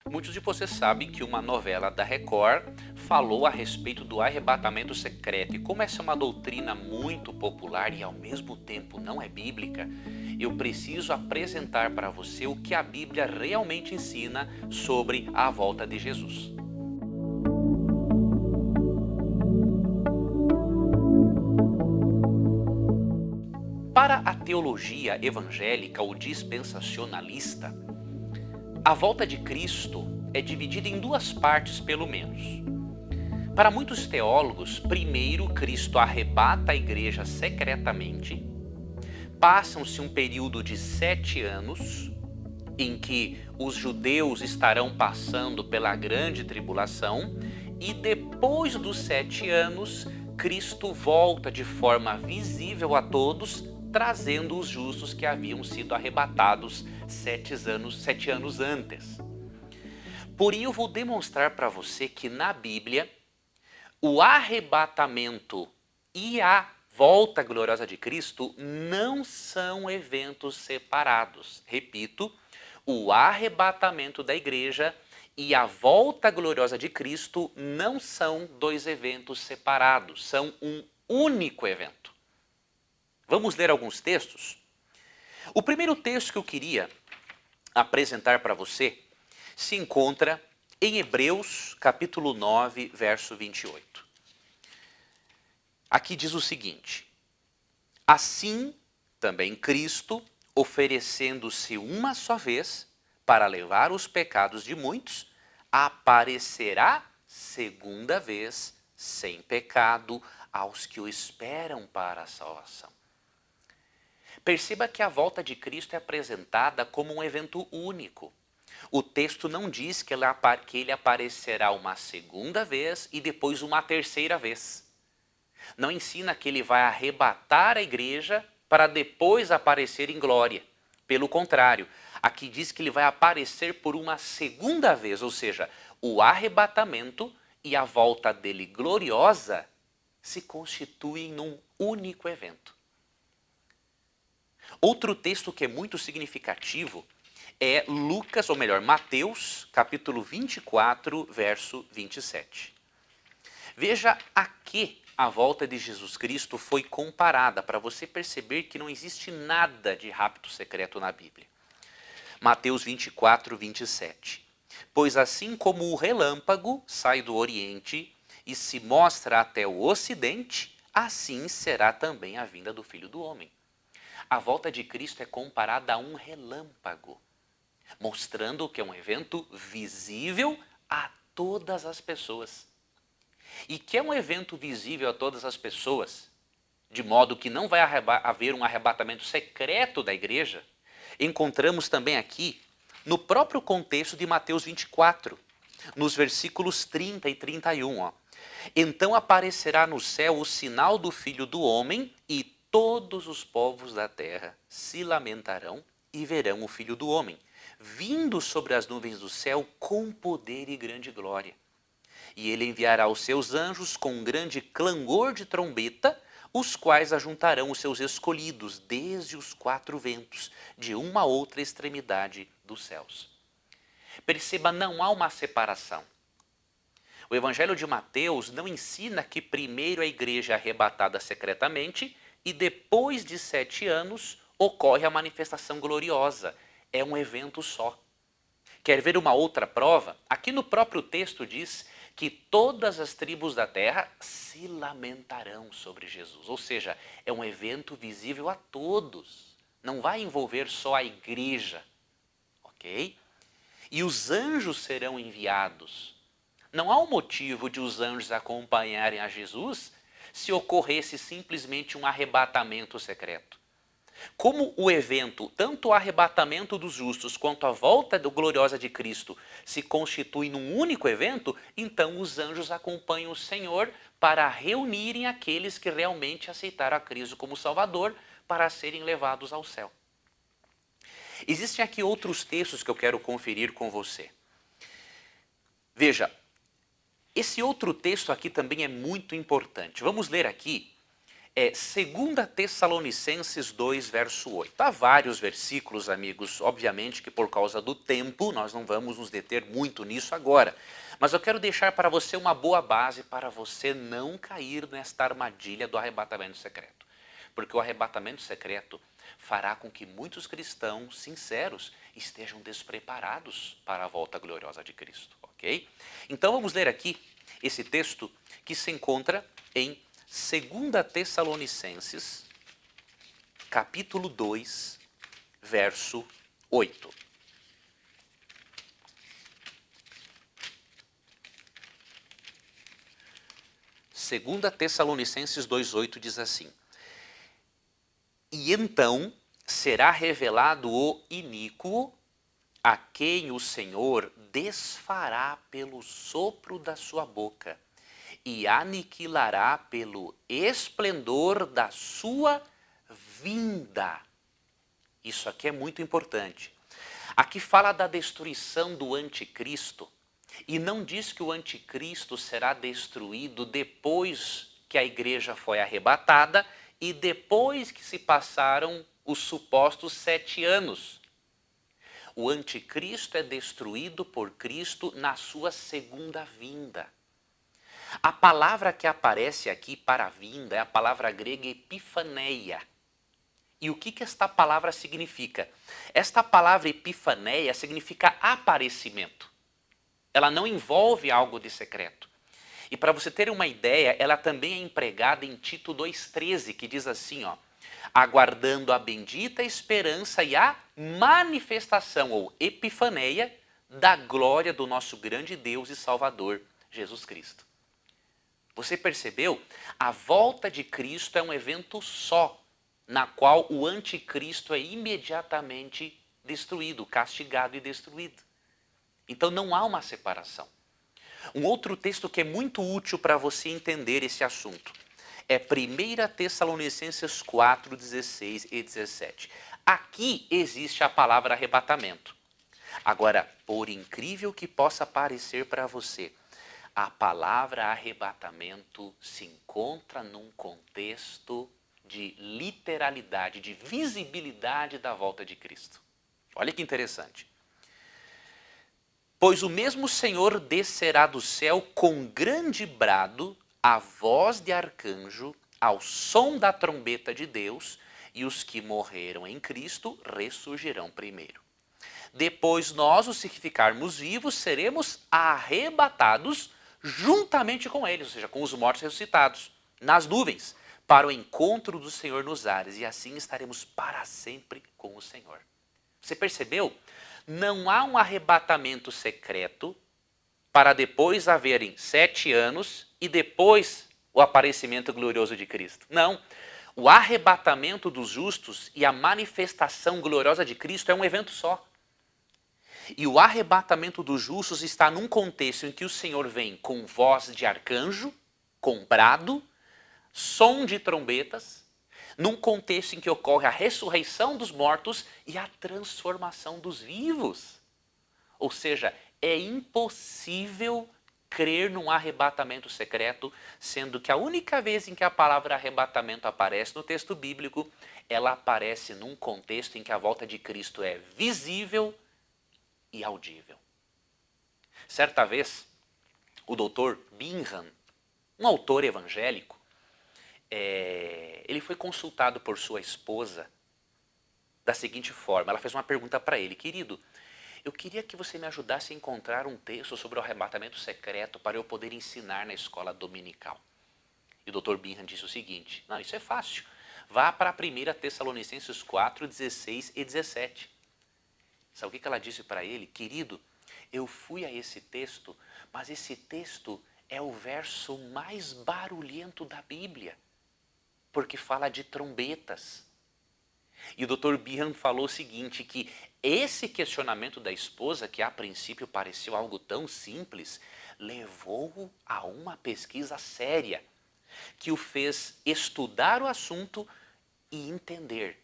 Muitos de vocês sabem que uma novela da Record falou a respeito do arrebatamento secreto, e como essa é uma doutrina muito popular e ao mesmo tempo não é bíblica, eu preciso apresentar para você o que a Bíblia realmente ensina sobre a volta de Jesus. Para a teologia evangélica ou dispensacionalista, a volta de Cristo é dividida em duas partes, pelo menos. Para muitos teólogos, primeiro Cristo arrebata a igreja secretamente, passam-se um período de 7 anos, em que os judeus estarão passando pela grande tribulação, e depois dos 7 anos, Cristo volta de forma visível a todos, trazendo os justos que haviam sido arrebatados 7 anos antes. Porém, eu vou demonstrar para você que na Bíblia, o arrebatamento e a volta gloriosa de Cristo não são eventos separados. Repito, o arrebatamento da igreja e a volta gloriosa de Cristo não são dois eventos separados, são um único evento. Vamos ler alguns textos? O primeiro texto que eu queria apresentar para você se encontra em Hebreus, capítulo 9, verso 28. Aqui diz o seguinte: assim também Cristo, oferecendo-se uma só vez para levar os pecados de muitos, aparecerá segunda vez sem pecado aos que o esperam para a salvação. Perceba que a volta de Cristo é apresentada como um evento único. O texto não diz que ele aparecerá uma segunda vez e depois uma terceira vez. Não ensina que ele vai arrebatar a igreja para depois aparecer em glória. Pelo contrário, aqui diz que ele vai aparecer por uma segunda vez, ou seja, o arrebatamento e a volta dele gloriosa se constituem num único evento. Outro texto que é muito significativo é Lucas, ou melhor, Mateus, capítulo 24, verso 27. Veja a que a volta de Jesus Cristo foi comparada, para você perceber que não existe nada de rapto secreto na Bíblia. Mateus 24, 27. Pois assim como o relâmpago sai do Oriente e se mostra até o Ocidente, assim será também a vinda do Filho do Homem. A volta de Cristo é comparada a um relâmpago, mostrando que é um evento visível a todas as pessoas. E que é um evento visível a todas as pessoas, de modo que não vai haver um arrebatamento secreto da igreja, encontramos também aqui no próprio contexto de Mateus 24, nos versículos 30 e 31. Então aparecerá no céu o sinal do Filho do Homem, e todos os povos da terra se lamentarão e verão o Filho do Homem, vindo sobre as nuvens do céu com poder e grande glória. E ele enviará os seus anjos com um grande clangor de trombeta, os quais ajuntarão os seus escolhidos desde os 4 ventos, de uma a outra extremidade dos céus. Perceba, não há uma separação. O Evangelho de Mateus não ensina que primeiro a igreja é arrebatada secretamente e depois de 7 anos ocorre a manifestação gloriosa. É um evento só. Quer ver uma outra prova? Aqui no próprio texto diz que todas as tribos da terra se lamentarão sobre Jesus. Ou seja, é um evento visível a todos. Não vai envolver só a igreja. Ok? E os anjos serão enviados. Não há um motivo de os anjos acompanharem a Jesus se ocorresse simplesmente um arrebatamento secreto. Como o evento, tanto o arrebatamento dos justos quanto a volta gloriosa de Cristo, se constitui num único evento, então os anjos acompanham o Senhor para reunirem aqueles que realmente aceitaram a Cristo como Salvador para serem levados ao céu. Existem aqui outros textos que eu quero conferir com você. Veja, esse outro texto aqui também é muito importante. Vamos ler aqui é 2 Tessalonicenses 2, verso 8. Há vários versículos, amigos, obviamente que por causa do tempo nós não vamos nos deter muito nisso agora. Mas eu quero deixar para você uma boa base para você não cair nesta armadilha do arrebatamento secreto. Porque o arrebatamento secreto fará com que muitos cristãos sinceros estejam despreparados para a volta gloriosa de Cristo, ok? Então vamos ler aqui esse texto que se encontra em 2 Tessalonicenses, capítulo 2, verso 8. Segunda Tessalonicenses 2,8 diz assim: E então será revelado o iníquo, a quem o Senhor desfará pelo sopro da sua boca e aniquilará pelo esplendor da sua vinda. Isso aqui é muito importante. Aqui fala da destruição do anticristo e não diz que o anticristo será destruído depois que a igreja foi arrebatada e depois que se passaram os supostos 7 anos. O anticristo é destruído por Cristo na sua segunda vinda. A palavra que aparece aqui para a vinda é a palavra grega epifaneia. E o que esta palavra significa? Esta palavra epifaneia significa aparecimento. Ela não envolve algo de secreto. E para você ter uma ideia, ela também é empregada em Tito 2,13, que diz assim, ó, aguardando a bendita esperança e a manifestação, ou epifaneia, da glória do nosso grande Deus e Salvador, Jesus Cristo. Você percebeu? A volta de Cristo é um evento só, na qual o anticristo é imediatamente destruído, castigado e destruído. Então não há uma separação. Um outro texto que é muito útil para você entender esse assunto é 1 Tessalonicenses 4, 16 e 17. Aqui existe a palavra arrebatamento. Agora, por incrível que possa parecer para você, a palavra arrebatamento se encontra num contexto de literalidade, de visibilidade da volta de Cristo. Olha que interessante. Pois o mesmo Senhor descerá do céu com grande brado, a voz de arcanjo, ao som da trombeta de Deus, e os que morreram em Cristo ressurgirão primeiro. Depois nós, os que ficarmos vivos, seremos arrebatados juntamente com eles, ou seja, com os mortos ressuscitados, nas nuvens, para o encontro do Senhor nos ares, e assim estaremos para sempre com o Senhor. Você percebeu? Não há um arrebatamento secreto para depois haverem 7 anos e depois o aparecimento glorioso de Cristo. Não. O arrebatamento dos justos e a manifestação gloriosa de Cristo é um evento só. E o arrebatamento dos justos está num contexto em que o Senhor vem com voz de arcanjo, com brado, som de trombetas, num contexto em que ocorre a ressurreição dos mortos e a transformação dos vivos. Ou seja, é impossível crer num arrebatamento secreto, sendo que a única vez em que a palavra arrebatamento aparece no texto bíblico, ela aparece num contexto em que a volta de Cristo é visível e audível. Certa vez, o Dr. Bingham, um autor evangélico, ele foi consultado por sua esposa da seguinte forma. Ela fez uma pergunta para ele: querido, eu queria que você me ajudasse a encontrar um texto sobre o arrebatamento secreto para eu poder ensinar na escola dominical. E o Dr. Bingham disse o seguinte: não, isso é fácil. Vá para 1 Tessalonicenses 4, 16 e 17. Sabe o que ela disse para ele? Querido, eu fui a esse texto, mas esse texto é o verso mais barulhento da Bíblia, porque fala de trombetas. E o Dr. Bingham falou o seguinte, que esse questionamento da esposa, que a princípio pareceu algo tão simples, levou-o a uma pesquisa séria, que o fez estudar o assunto e entender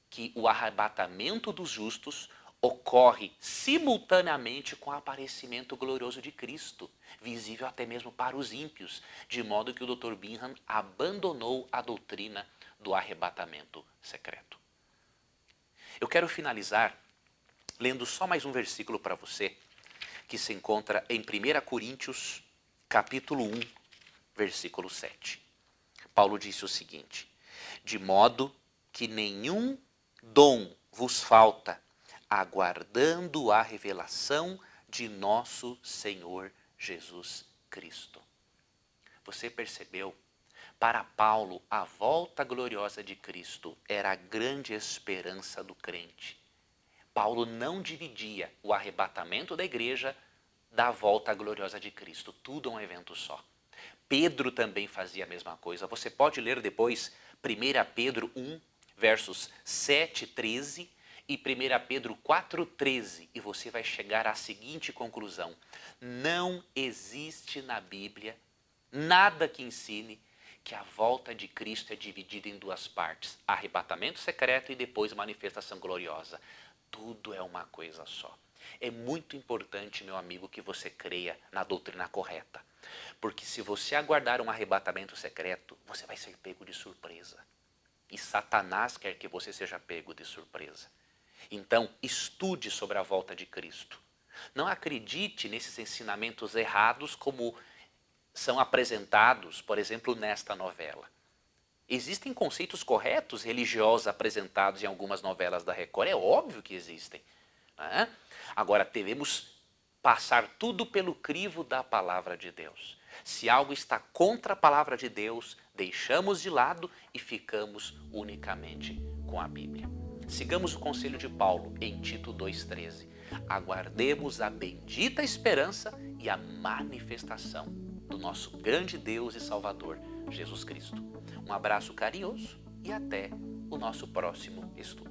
que o arrebatamento dos justos ocorre simultaneamente com o aparecimento glorioso de Cristo, visível até mesmo para os ímpios, de modo que o Dr. Bingham abandonou a doutrina do arrebatamento secreto. Eu quero finalizar lendo só mais um versículo para você, que se encontra em 1 Coríntios, capítulo 1, versículo 7. Paulo disse o seguinte: de modo que nenhum dom vos falta, aguardando a revelação de nosso Senhor Jesus Cristo. Você percebeu? Para Paulo, a volta gloriosa de Cristo era a grande esperança do crente. Paulo não dividia o arrebatamento da igreja da volta gloriosa de Cristo. Tudo é um evento só. Pedro também fazia a mesma coisa. Você pode ler depois 1 Pedro 1, versos 7 e 13 e 1 Pedro 4, 13, e você vai chegar à seguinte conclusão: não existe na Bíblia nada que ensine que a volta de Cristo é dividida em duas partes, arrebatamento secreto e depois manifestação gloriosa. Tudo é uma coisa só. É muito importante, meu amigo, que você creia na doutrina correta, porque se você aguardar um arrebatamento secreto, você vai ser pego de surpresa. E Satanás quer que você seja pego de surpresa. Então, estude sobre a volta de Cristo. Não acredite nesses ensinamentos errados como são apresentados, por exemplo, nesta novela. Existem conceitos corretos religiosos apresentados em algumas novelas da Record, é óbvio que existem. Né? Agora, devemos passar tudo pelo crivo da palavra de Deus. Se algo está contra a palavra de Deus, deixamos de lado e ficamos unicamente com a Bíblia. Sigamos o conselho de Paulo em Tito 2,13. Aguardemos a bendita esperança e a manifestação do nosso grande Deus e Salvador, Jesus Cristo. Um abraço carinhoso e até o nosso próximo estudo.